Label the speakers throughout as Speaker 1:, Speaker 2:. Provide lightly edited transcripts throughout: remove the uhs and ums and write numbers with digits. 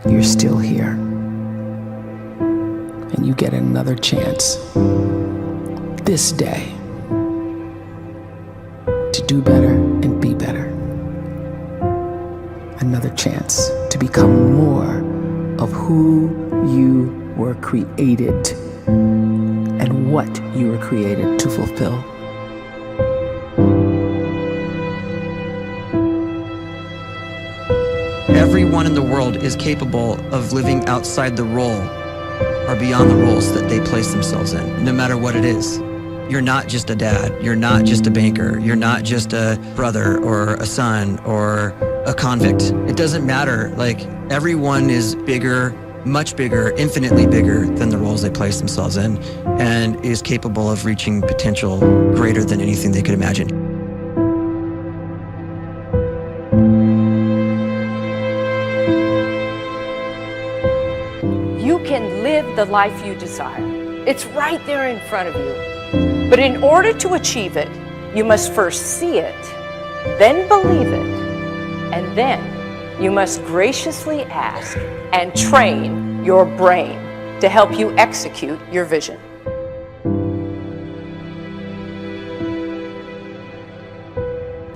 Speaker 1: you're still here. And you get another chance this day to do better and be better. Another chance to become more of who you were created and what you were created to fulfill.
Speaker 2: Everyone in the world is capable of living outside the role or beyond the roles that they place themselves in, no matter what it is. You're not just a dad, you're not just a banker, you're not just a brother or a son or a convict. It doesn't matter. Like, everyone is bigger, much bigger, infinitely bigger than the roles they place themselves in, and is capable of reaching potential greater than anything they could imagine.
Speaker 3: You can live the life you desire. It's right there in front of you. But in order to achieve it, you must first see it, then believe it, and then you must graciously ask and train your brain to help you execute your vision.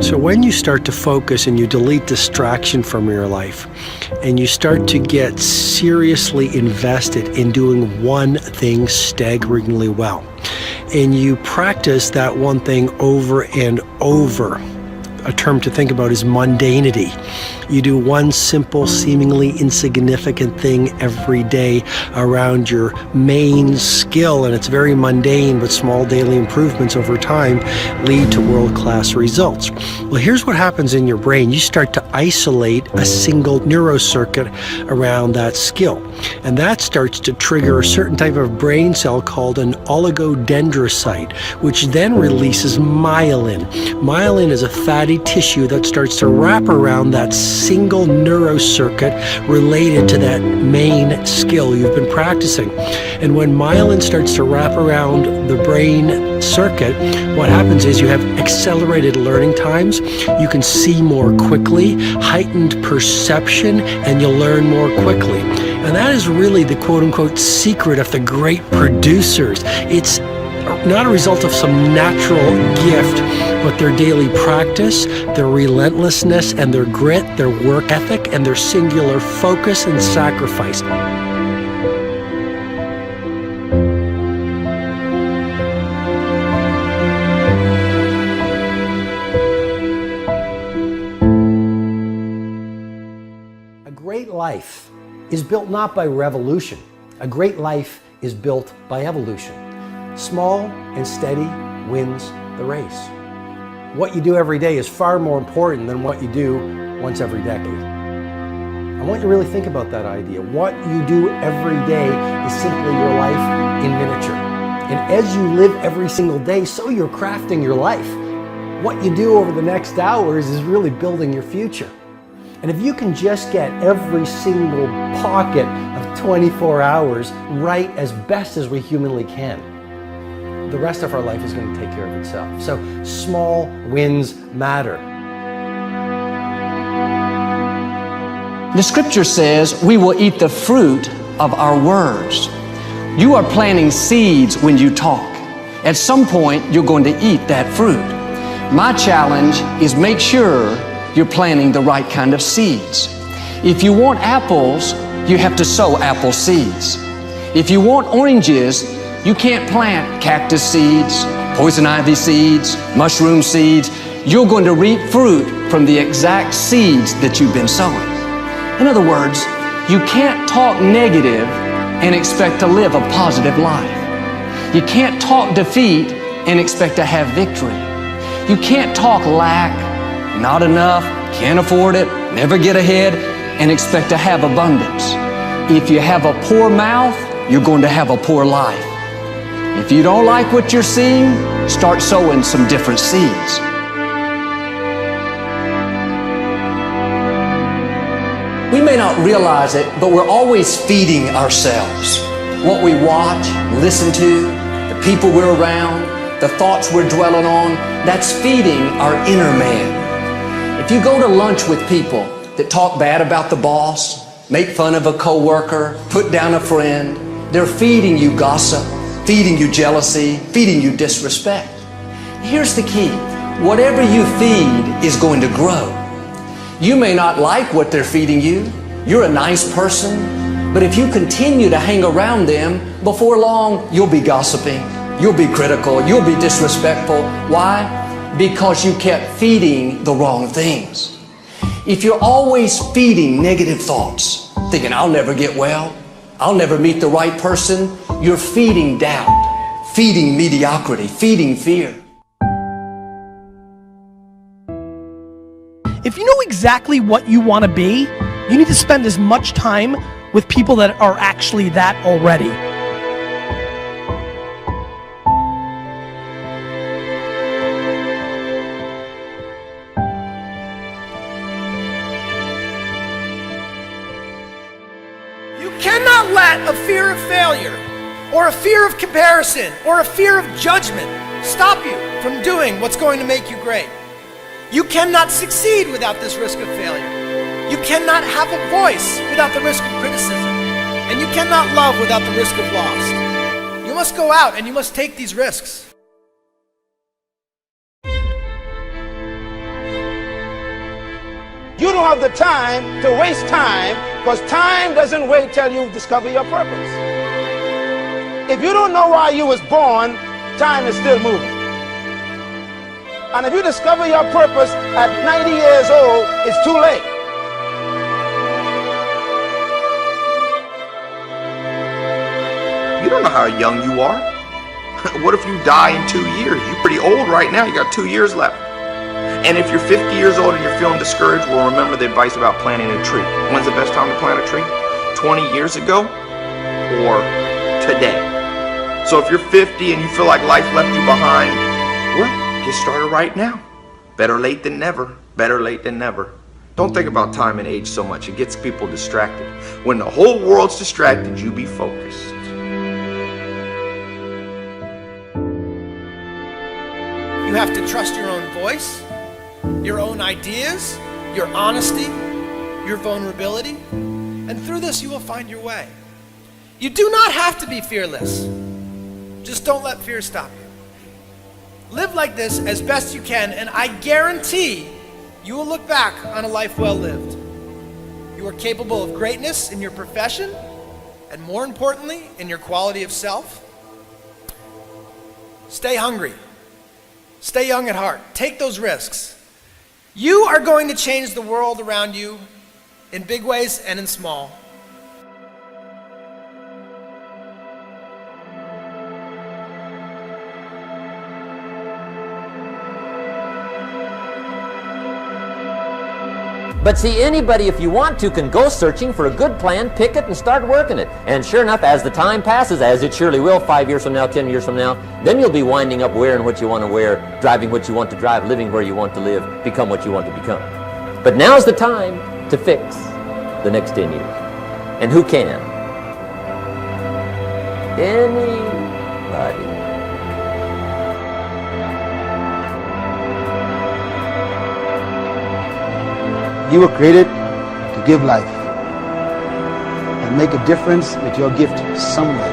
Speaker 4: So when you start to focus and you delete distraction from your life, and you start to get seriously invested in doing one thing staggeringly well, and you practice that one thing over and over, a term to think about is mundanity. You do one simple, seemingly insignificant thing every day around your main skill, and it's very mundane, but small daily improvements over time lead to world-class results. Well, here's what happens in your brain. You start to isolate a single neurocircuit around that skill, and that starts to trigger a certain type of brain cell called an oligodendrocyte, which then releases myelin. Myelin is a fatty tissue that starts to wrap around that single neurocircuit related to that main skill you've been practicing. And when myelin starts to wrap around the brain circuit, what happens is you have accelerated learning times, you can see more quickly, heightened perception, and you'll learn more quickly. And that is really the quote-unquote secret of the great producers. It's not a result of some natural gift, but their daily practice, their relentlessness and their grit, their work ethic, and their singular focus and sacrifice. A great life is built not by revolution. A great life is built by evolution. Small and steady wins the race. What you do every day is far more important than what you do once every decade. I want you to really think about that idea. What you do every day is simply your life in miniature. And as you live every single day, so you're crafting your life. What you do over the next hours is really building your future. And if you can just get every single pocket of 24 hours right as best as we humanly can, the rest of our life is going to take care of itself. So small wins matter.
Speaker 5: The scripture says we will eat the fruit of our words. You are planting seeds when you talk. At some point, you're going to eat that fruit. My challenge is make sure you're planting the right kind of seeds. If you want apples, you have to sow apple seeds. If you want oranges, you can't plant cactus seeds, poison ivy seeds, mushroom seeds. You're going to reap fruit from the exact seeds that you've been sowing. In other words, you can't talk negative and expect to live a positive life. You can't talk defeat and expect to have victory. You can't talk lack, not enough, can't afford it, never get ahead, and expect to have abundance. If you have a poor mouth, you're going to have a poor life. If you don't like what you're seeing, start sowing some different seeds. We may not realize it, but we're always feeding ourselves. What we watch, listen to, the people we're around, the thoughts we're dwelling on, that's feeding our inner man. If you go to lunch with people that talk bad about the boss, make fun of a coworker, put down a friend. They're feeding you gossip, feeding you jealousy, feeding you disrespect. Here's the key. Whatever you feed is going to grow. You may not like what they're feeding you. You're a nice person. But if you continue to hang around them, before long, you'll be gossiping. You'll be critical. You'll be disrespectful. Why? Because you kept feeding the wrong things. If you're always feeding negative thoughts, thinking, I'll never get well, I'll never meet the right person, you're feeding doubt, feeding mediocrity, feeding fear.
Speaker 6: If you know exactly what you want to be, you need to spend as much time with people that are actually that already. You cannot let a fear of failure, or a fear of comparison, or a fear of judgment stop you from doing what's going to make you great. You cannot succeed without this risk of failure. You cannot have a voice without the risk of criticism. And you cannot love without the risk of loss. You must go out and you must take these risks.
Speaker 7: You don't have the time to waste time, because time doesn't wait till you discover your purpose. If you don't know why you was born, time is still moving. And if you discover your purpose at 90 years old, it's too late.
Speaker 8: You don't know how young you are. What if you die in 2 years? You're pretty old right now. You got 2 years left. And if you're 50 years old and you're feeling discouraged, well, remember the advice about planting a tree. When's the best time to plant a tree? 20 years ago or today? So if you're 50 and you feel like life left you behind, well, get started right now. Better late than never. Better late than never. Don't think about time and age so much. It gets people distracted. When the whole world's distracted, you be focused.
Speaker 6: You have to trust your own voice, your own ideas, your honesty, your vulnerability, and through this you will find your way. You do not have to be fearless. Just don't let fear stop you. Live like this as best you can, and I guarantee you will look back on a life well lived. You are capable of greatness in your profession, and more importantly, in your quality of self. Stay hungry. Stay young at heart. Take those risks. You are going to change the world around you in big ways and in small.
Speaker 9: But see, anybody, if you want to, can go searching for a good plan, pick it, and start working it. And sure enough, as the time passes, as it surely will 5 years from now, 10 years from now, then you'll be winding up wearing what you want to wear, driving what you want to drive, living where you want to live, become what you want to become. But now's the time to fix the next 10 years. And who can? Anybody.
Speaker 7: You were created to give life and make a difference with your gift somewhere.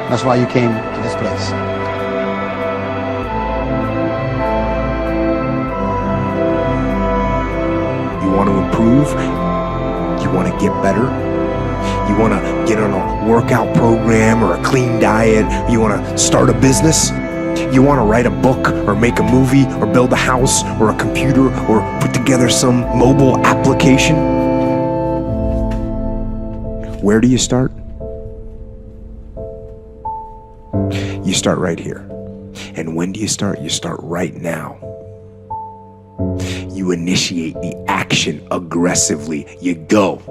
Speaker 7: That's why you came to this place.
Speaker 10: You want to improve? You want to get better? You want to get on a workout program or a clean diet? You want to start a business? You want to write a book or make a movie or build a house or a computer or put together some mobile application? Where do you start? You start right here. And when do you start? You start right now. You initiate the action aggressively. You go.